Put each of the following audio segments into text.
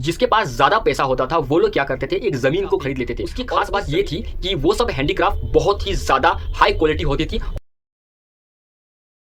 जिसके पास ज्यादा पैसा होता था वो लोग क्या करते थे, एक जमीन को खरीद लेते थे। उसकी खास बात ये थी कि वो सब हैंडीक्राफ्ट बहुत ही ज्यादा हाई क्वालिटी होती थी।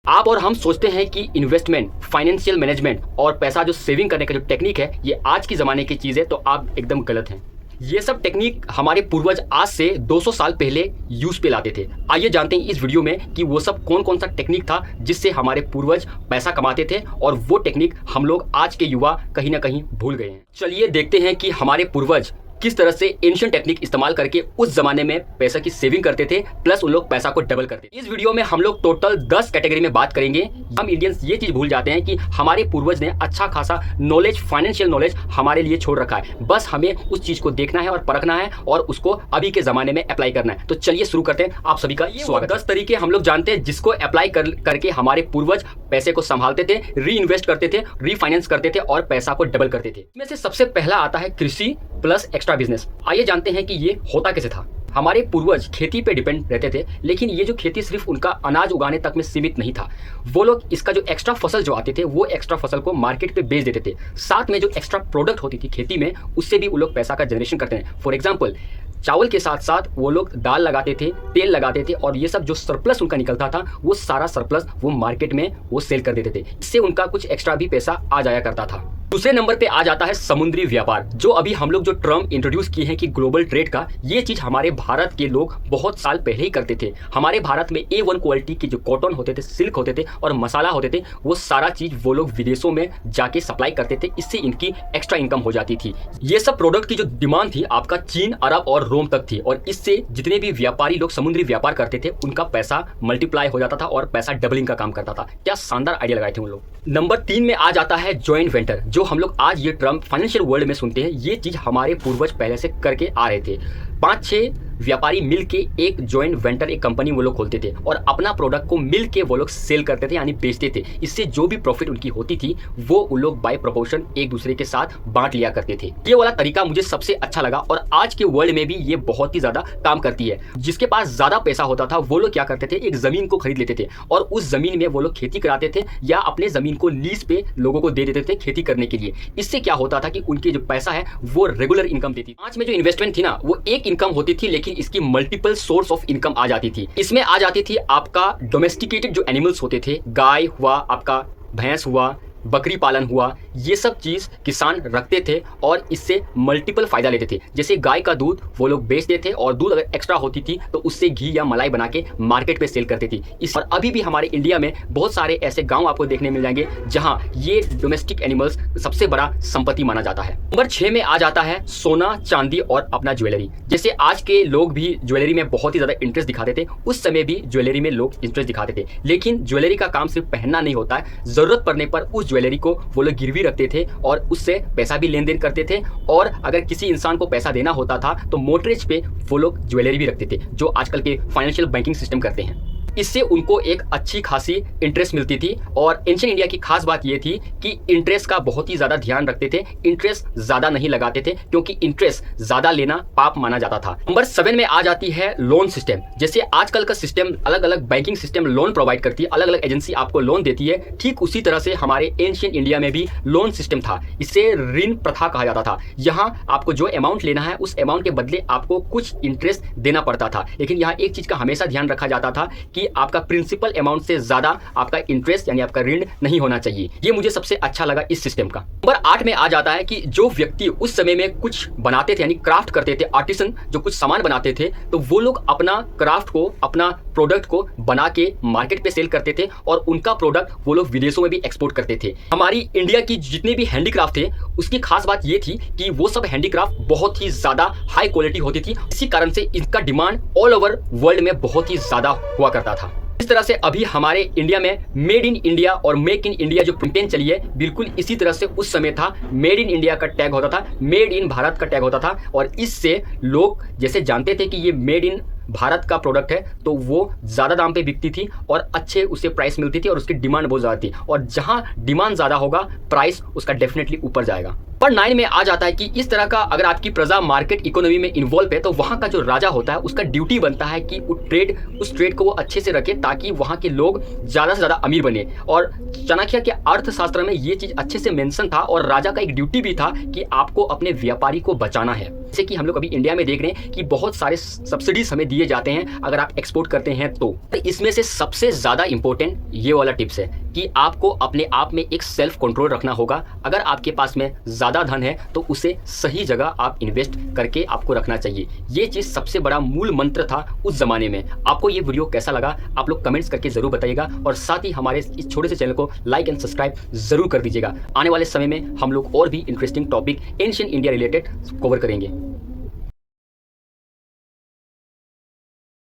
आप और हम सोचते हैं कि इन्वेस्टमेंट, फाइनेंशियल मैनेजमेंट और पैसा जो सेविंग करने का जो टेक्निक है ये आज की जमाने की चीज है, तो आप एकदम गलत हैं। ये सब टेक्निक हमारे पूर्वज आज से 200 साल पहले यूज पे लाते थे। आइए जानते हैं इस वीडियो में कि वो सब कौन कौन सा टेक्निक था जिससे हमारे पूर्वज पैसा कमाते थे और वो टेक्निक हम लोग आज के युवा कहीं ना कहीं भूल गए हैं। चलिए देखते हैं कि हमारे पूर्वज किस तरह से एंशिएंट टेक्निक इस्तेमाल करके उस जमाने में पैसा की सेविंग करते थे, प्लस उन लोग पैसा को डबल करते थे। इस वीडियो में हम लोग टोटल 10 कैटेगरी में बात करेंगे। हम इंडियंस ये चीज भूल जाते हैं कि हमारे पूर्वज ने अच्छा खासा नॉलेज, फाइनेंशियल नॉलेज हमारे लिए छोड़ रखा है। बस हमें उस चीज को देखना है और परखना है और उसको अभी के जमाने में अप्लाई करना है। तो चलिए शुरू करते हैं। आप सभी का स्वागत। 10 तरीके हम लोग जानते हैं जिसको अप्लाई करके हमारे पूर्वज पैसे को संभालते थे, री इन्वेस्ट करते थे, रीफाइनेंस करते थे और पैसा को डबल करते थे। इसमें से सबसे पहला आता है कृषि प्लस एक्स्ट्रा बिजनेस। आइए जानते हैं कि ये होता कैसे था। हमारे पूर्वज खेती पे डिपेंड रहते थे, लेकिन ये जो खेती सिर्फ उनका अनाज उगाने तक में सीमित नहीं था। वो लोग इसका जो एक्स्ट्रा फसल जो आते थे वो एक्स्ट्रा फसल को मार्केट पे बेच देते थे। साथ में जो एक्स्ट्रा प्रोडक्ट होती थी खेती में उससे भी वो लोग पैसा का जनरेशन करते हैं। फॉर एग्जाम्पल, चावल के साथ साथ वो लोग दाल लगाते थे, तेल लगाते थे और ये सब जो सरप्लस उनका निकलता था वो सारा सरप्लस वो मार्केट में वो सेल कर देते थे। इससे उनका कुछ एक्स्ट्रा भी पैसा आ जाया करता था। दूसरे नंबर पे आ जाता है समुद्री व्यापार। जो अभी हम लोग जो टर्म इंट्रोड्यूस किए हैं कि ग्लोबल ट्रेड का, ये चीज हमारे भारत के लोग बहुत साल पहले ही करते थे। हमारे भारत में A1 क्वालिटी के जो कॉटन होते थे, सिल्क होते थे और मसाला होते थे, वो सारा चीज वो लोग विदेशों में जाके सप्लाई करते थे। इससे इनकी एक्स्ट्रा इनकम हो जाती थी। ये सब प्रोडक्ट की जो डिमांड थी आपका चीन, अरब और रोम तक थी और इससे जितने भी व्यापारी लोग समुद्री व्यापार करते थे उनका पैसा मल्टीप्लाई हो जाता था और पैसा डबलिंग का काम करता था। क्या शानदार आइडिया लगाए थे उन लोग। नंबर 3 में आ जाता है जॉइंट वेंचर। जो हम लोग आज ये टर्म फाइनेंशियल वर्ल्ड में सुनते हैं, ये चीज हमारे पूर्वज पहले से करके आ रहे थे। 5-6 व्यापारी मिलके एक जॉइंट वेंचर, एक कंपनी वो लोग खोलते थे और अपना प्रोडक्ट को मिलके वो लोग सेल करते थे, यानी बेचते थे। इससे जो भी प्रॉफिट उनकी होती थी वो उन लोग बाय प्रोपोर्शन एक दूसरे के साथ बांट लिया करते थे। ये वाला तरीका मुझे सबसे अच्छा लगा और आज के वर्ल्ड में भी ये बहुत ही ज्यादा काम करती है। जिसके पास ज्यादा पैसा होता था वो लोग क्या करते थे, एक जमीन को खरीद लेते थे और उस जमीन में वो लोग खेती कराते थे या अपने जमीन को लीज पे लोगों को दे देते थे खेती करने के लिए। इससे क्या होता था कि उनकी जो पैसा है वो रेगुलर इनकम देती। 5 में जो इन्वेस्टमेंट थी ना, वो एक इनकम होती थी, लेकिन इसकी मल्टीपल सोर्स ऑफ इनकम आ जाती थी। इसमें आ जाती थी आपका डोमेस्टिकेटेड जो एनिमल्स होते थे, गाय हुआ, आपका भैंस हुआ, बकरी पालन हुआ, ये सब चीज किसान रखते थे और इससे मल्टीपल फायदा लेते थे। जैसे गाय का दूध वो लोग बेचते थे और दूध अगर एक्स्ट्रा होती थी तो उससे घी या मलाई बना के मार्केट पे सेल करते थे। इस और अभी भी हमारे इंडिया में बहुत सारे ऐसे गांव आपको देखने मिल जाएंगे जहां ये डोमेस्टिक एनिमल्स सबसे बड़ा संपत्ति माना जाता है। नंबर 6 में आ जाता है सोना, चांदी और अपना ज्वेलरी। जैसे आज के लोग भी ज्वेलरी में बहुत ही ज्यादा इंटरेस्ट दिखाते थे, उस समय भी ज्वेलरी में लोग इंटरेस्ट दिखाते थे। लेकिन ज्वेलरी का काम सिर्फ पहनना नहीं होता है, जरूरत पड़ने पर उस ज्वेलरी को वो लोग गिरवी रखते थे और उससे पैसा भी लेन देन करते थे। और अगर किसी इंसान को पैसा देना होता था तो मोर्टगेज पे वो लोग ज्वेलरी भी रखते थे, जो आजकल के फाइनेंशियल बैंकिंग सिस्टम करते हैं। इससे उनको एक अच्छी खासी इंटरेस्ट मिलती थी। और एंशिएंट इंडिया की खास बात ये थी कि इंटरेस्ट का बहुत ही ज्यादा ध्यान रखते थे, इंटरेस्ट ज्यादा नहीं लगाते थे क्योंकि इंटरेस्ट ज्यादा लेना पाप माना जाता था। नंबर 7 में आ जाती है लोन सिस्टम। जैसे आजकल का सिस्टम, अलग अलग बैंकिंग सिस्टम लोन प्रोवाइड करती है, अलग अलग एजेंसी आपको लोन देती है, ठीक उसी तरह से हमारे एंशिएंट इंडिया में भी लोन सिस्टम था। इसे ऋण प्रथा कहा जाता था। यहाँ आपको जो अमाउंट लेना है उस अमाउंट के बदले आपको कुछ इंटरेस्ट देना पड़ता था। लेकिन यहाँ एक चीज का हमेशा ध्यान रखा जाता था कि आपका प्रिंसिपल अमाउंट से ज्यादा आपका इंटरेस्ट यानी आपका ऋण नहीं होना चाहिए। ये मुझे सबसे अच्छा लगा इस सिस्टम का। नंबर 8 में आ जाता है कि जो व्यक्ति उस समय में कुछ बनाते थे यानी क्राफ्ट करते थे, आर्टिसन जो कुछ सामान बनाते थे, तो वो लोग अपना क्राफ्ट को, अपना प्रोडक्ट को बना के मार्केट पे सेल करते थे और उनका प्रोडक्ट वो लोग विदेशों में भी एक्सपोर्ट करते थे। हमारी इंडिया की जितने भी हैंडीक्राफ्ट थे उसकी खास बात ये थी कि वो सब हैंडीक्राफ्ट बहुत ही ज्यादा हाई क्वालिटी होती थी। इसी कारण से इनका डिमांड ऑल ओवर वर्ल्ड में बहुत ही ज्यादा हुआ करता था। इस तरह से अभी हमारे इंडिया में मेड इन इंडिया और मेक इन इंडिया जो कैंपेन चली है, बिल्कुल इसी तरह से उस समय था। मेड इन इंडिया का टैग होता था, मेड इन भारत का टैग होता था और इससे लोग जैसे जानते थे कि ये मेड इन भारत का प्रोडक्ट है तो वो ज्यादा दाम पे बिकती थी और अच्छे उसे प्राइस मिलती थी और उसकी डिमांड बहुत ज्यादा थी। और जहां डिमांड ज्यादा होगा प्राइस उसका डेफिनेटली ऊपर जाएगा। पर 9 में आ जाता है कि इस तरह का अगर आपकी प्रजा मार्केट इकोनॉमी में इन्वॉल्व है तो वहाँ का जो राजा होता है उसका ड्यूटी बनता है कि उस ट्रेड को वो अच्छे से रखे ताकि वहाँ के लोग ज़्यादा से ज़्यादा अमीर बने। और चाणक्य के अर्थशास्त्र में ये चीज़ अच्छे से मेंशन था और राजा का एक ड्यूटी भी था कि आपको अपने व्यापारी को बचाना है। जैसे कि हम लोग अभी इंडिया में देख रहे हैं कि बहुत सारे सब्सिडीज हमें दिए जाते हैं अगर आप एक्सपोर्ट करते हैं तो इसमें से सबसे ज़्यादा इंपॉर्टेंट ये वाला टिप्स है कि आपको अपने आप में एक सेल्फ कंट्रोल रखना होगा। अगर आपके पास में ज़्यादा धन है तो उसे सही जगह आप इन्वेस्ट करके आपको रखना चाहिए। ये चीज़ सबसे बड़ा मूल मंत्र था उस ज़माने में। आपको ये वीडियो कैसा लगा आप लोग कमेंट्स करके ज़रूर बताइएगा और साथ ही हमारे इस छोटे से चैनल को लाइक एंड सब्सक्राइब ज़रूर कर दीजिएगा। आने वाले समय में हम लोग और भी interesting topic ancient India related cover करेंगे।